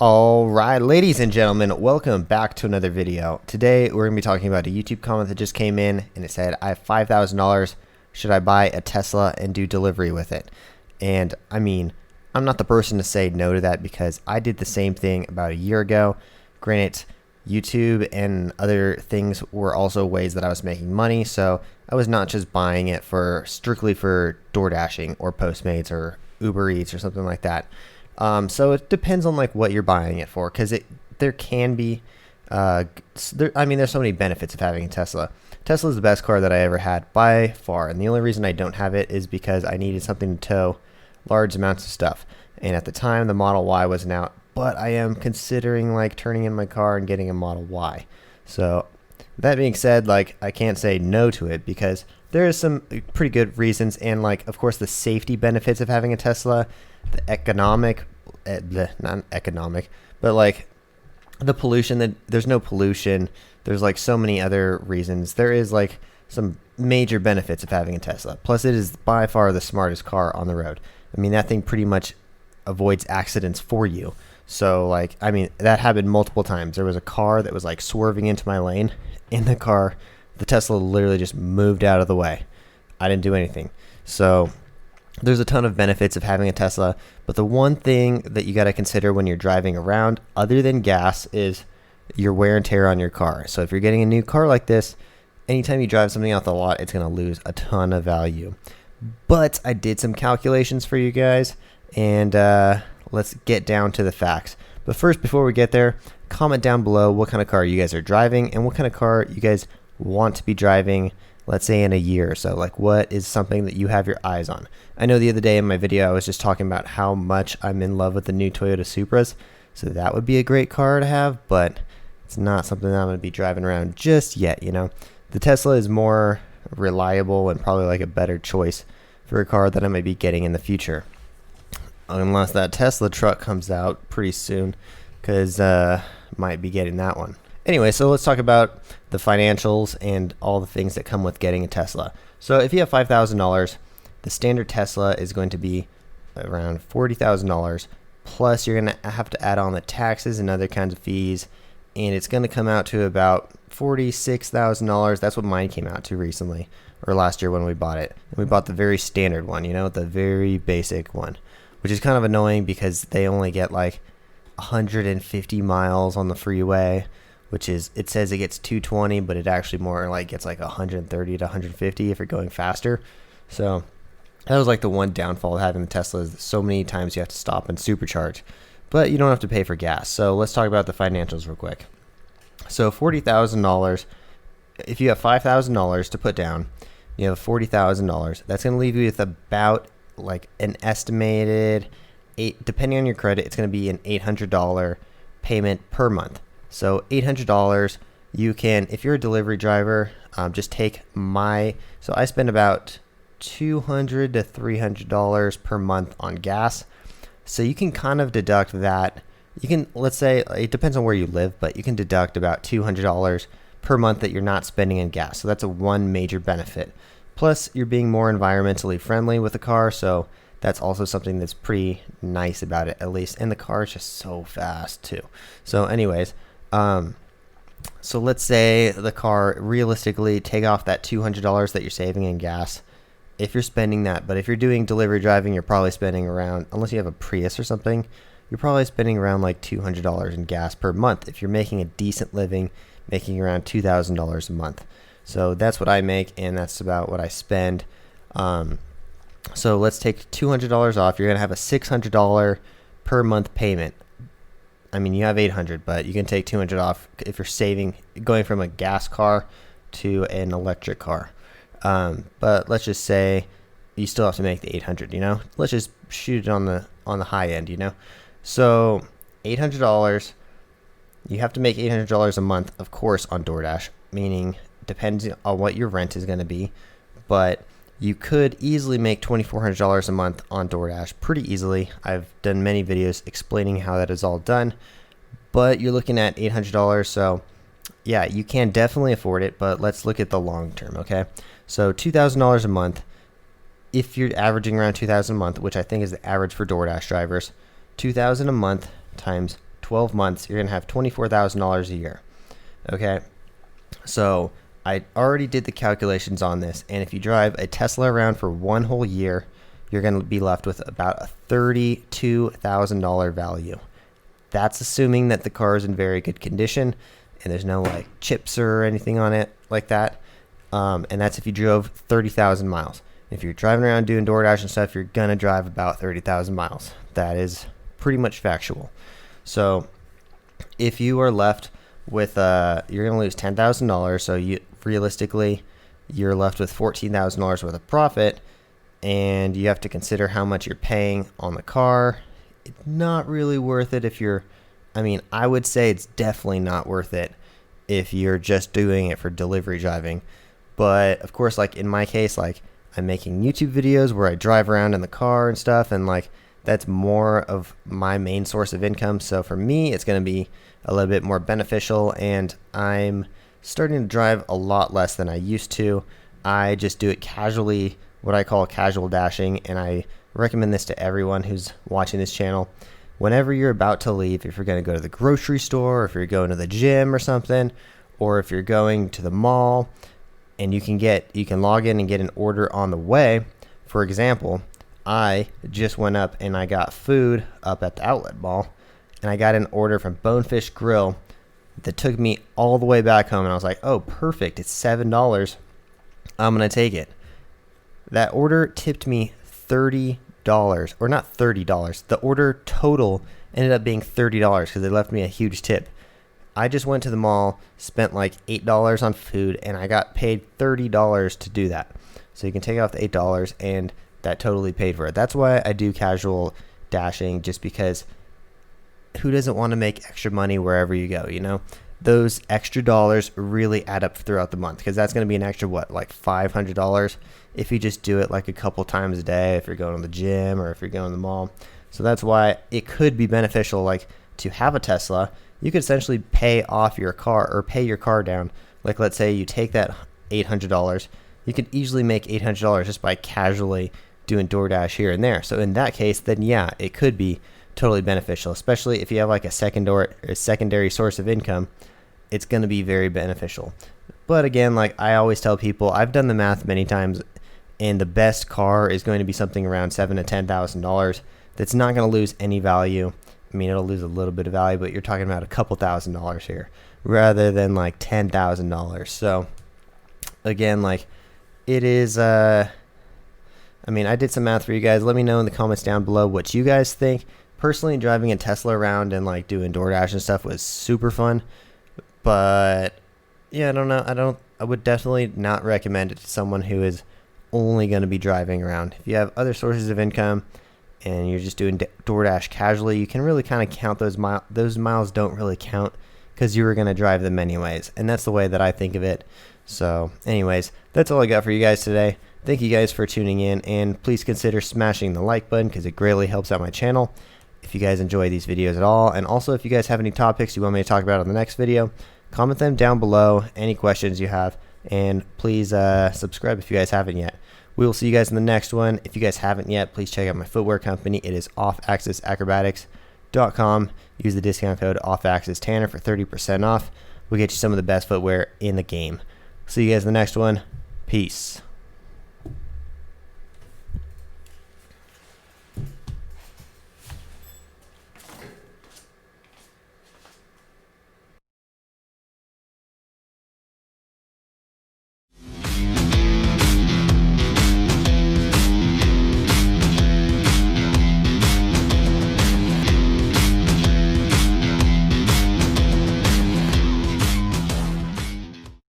Alright, ladies and gentlemen, welcome back to another video. Today we're going to be talking about a YouTube comment that just came in, and it said, I have $5,000, should I buy a Tesla and do delivery with it? And I mean, I'm not the person to say no to that because I did the same thing about a year ago. Granted, YouTube and other things were also ways that I was making money, so I was not just buying it for strictly for Doordashing or Postmates or Uber Eats or something like that. So it depends on like what you're buying it for, because there can be, there's so many benefits of having a Tesla. Tesla is the best car that I ever had by far, and the only reason I don't have it is because I needed something to tow large amounts of stuff. And at the time, the Model Y wasn't out, but I am considering like turning in my car and getting a Model Y. So that being said, like I can't say no to it because there is some pretty good reasons, and like of course the safety benefits of having a Tesla, the economic, not economic, but like the pollution, that there's no pollution. There's like so many other reasons. There is like some major benefits of having a Tesla. Plus it is by far the smartest car on the road. I mean, that thing pretty much avoids accidents for you. So like, I mean, that happened multiple times. There was a car that was like swerving into my lane. In the car, the Tesla literally just moved out of the way. I didn't do anything. So there's a ton of benefits of having a Tesla, but the one thing that you got to consider when you're driving around, other than gas, is your wear and tear on your car. So if you're getting a new car like this, anytime you drive something off the lot, it's going to lose a ton of value. But I did some calculations for you guys, and let's get down to the facts. But first, before we get there, comment down below what kind of car you guys are driving and what kind of car you guys want to be driving, let's say in a year or so. Like, what is something that you have your eyes on? I know the other day in my video I was just talking about how much I'm in love with the new Toyota Supras, so that would be a great car to have, but it's not something that I'm going to be driving around just yet, you know. The Tesla is more reliable and probably like a better choice for a car that I might be getting in the future, unless that Tesla truck comes out pretty soon, because might be getting that one. Anyway, so let's talk about the financials and all the things that come with getting a Tesla. So if you have $5,000, the standard Tesla is going to be around $40,000, plus you're going to have to add on the taxes and other kinds of fees, and it's going to come out to about $46,000. That's what mine came out to recently, or last year when we bought it. And we bought the very standard one, you know, the very basic one, which is kind of annoying because they only get like 150 miles on the freeway, which is, it says it gets 220, but it actually more like gets like 130 to 150 if you're going faster. So that was like the one downfall of having the Tesla, is so many times you have to stop and supercharge, but you don't have to pay for gas. So let's talk about the financials real quick. So $40,000, if you have $5,000 to put down, you have $40,000. That's going to leave you with about like an estimated depending on your credit, it's going to be an $800 payment per month. So $800, you can, if you're a delivery driver, just take so I spend about $200 to $300 per month on gas. So you can kind of deduct that. You can, let's say, it depends on where you live, but you can deduct about $200 per month that you're not spending in gas. So that's one major benefit. Plus, you're being more environmentally friendly with the car, so that's also something that's pretty nice about it, at least. And the car is just so fast too. So anyways, so let's say the car, realistically, take off that $200 that you're saving in gas if you're spending that. But if you're doing delivery driving, you're probably spending around, unless you have a Prius or something, you're probably spending around like $200 in gas per month. If you're making a decent living, making around $2,000 a month. So that's what I make, and that's about what I spend. So let's take $200 off. You're going to have a $600 per month payment. I mean, you have $800, but you can take $200 off if you're saving, going from a gas car to an electric car. But let's just say you still have to make the $800, you know? Let's just shoot it on the high end, you know? So $800, you have to make $800 a month, of course, on Doordash, meaning depends on what your rent is going to be, but you could easily make $2,400 a month on Doordash pretty easily. I've done many videos explaining how that is all done, but you're looking at $800. So yeah, you can definitely afford it, but let's look at the long term, okay? So $2,000 a month, if you're averaging around $2,000 a month, which I think is the average for Doordash drivers, $2,000 a month times 12 months, you're going to have $24,000 a year. Okay, so I already did the calculations on this, and if you drive a Tesla around for 1 whole year, you're going to be left with about a $32,000 value. That's assuming that the car is in very good condition and there's no like chips or anything on it like that. And that's if you drove 30,000 miles. If you're driving around doing DoorDash and stuff, you're going to drive about 30,000 miles. That is pretty much factual. So if you are left with, you're going to lose $10,000. So realistically, you're left with $14,000 worth of profit, and you have to consider how much you're paying on the car. It's not really worth it if you're, I would say it's definitely not worth it if you're just doing it for delivery driving. But of course, like in my case, like I'm making YouTube videos where I drive around in the car and stuff, and like that's more of my main source of income. So for me, it's going to be a little bit more beneficial, and I'm starting to drive a lot less than I used to. I just do it casually, what I call casual dashing, and I recommend this to everyone who's watching this channel. Whenever you're about to leave, if you're going to go to the grocery store, or if you're going to the gym or something, or if you're going to the mall, and you can log in and get an order on the way. For example, I just went up and I got food up at the outlet mall, and I got an order from Bonefish Grill that took me all the way back home, and I was like, oh, perfect, it's $7. I'm going to take it. That order tipped me $30, or not $30. The order total ended up being $30 because they left me a huge tip. I just went to the mall, spent like $8 on food, and I got paid $30 to do that. So you can take off the $8, and that totally paid for it. That's why I do casual dashing, just because who doesn't want to make extra money wherever you go, you know? Those extra dollars really add up throughout the month, because that's going to be an extra, like $500 if you just do it like a couple times a day, if you're going to the gym or if you're going to the mall. So that's why it could be beneficial, like to have a Tesla. You could essentially pay off your car, or pay your car down. Like let's say you take that $800, you could easily make $800 just by casually doing DoorDash here and there. So in that case, then yeah, it could be totally beneficial, especially if you have like a secondary source of income. It's going to be very beneficial. But again, like I always tell people, I've done the math many times, and the best car is going to be something around $7,000 to $10,000. That's not going to lose any value. It'll lose a little bit of value, but you're talking about a couple $1,000s here rather than like $10,000. So again, like it is, I did some math for you guys. Let me know in the comments down below what you guys think. Personally, driving a Tesla around and like doing DoorDash and stuff was super fun. But yeah, I don't know. I would definitely not recommend it to someone who is only going to be driving around. If you have other sources of income and you're just doing DoorDash casually, you can really kind of count those miles. Those miles don't really count because you were going to drive them anyways. And that's the way that I think of it. So anyways, that's all I got for you guys today. Thank you guys for tuning in, and please consider smashing the like button because it greatly helps out my channel if you guys enjoy these videos at all. And also, if you guys have any topics you want me to talk about on the next video, comment them down below, any questions you have, and please subscribe if you guys haven't yet. We will see you guys in the next one. If you guys haven't yet, please check out my footwear company. It is offaxisacrobatics.com. Use the discount code offaxistanner for 30% off. We'll get you some of the best footwear in the game. See you guys in the next one. Peace.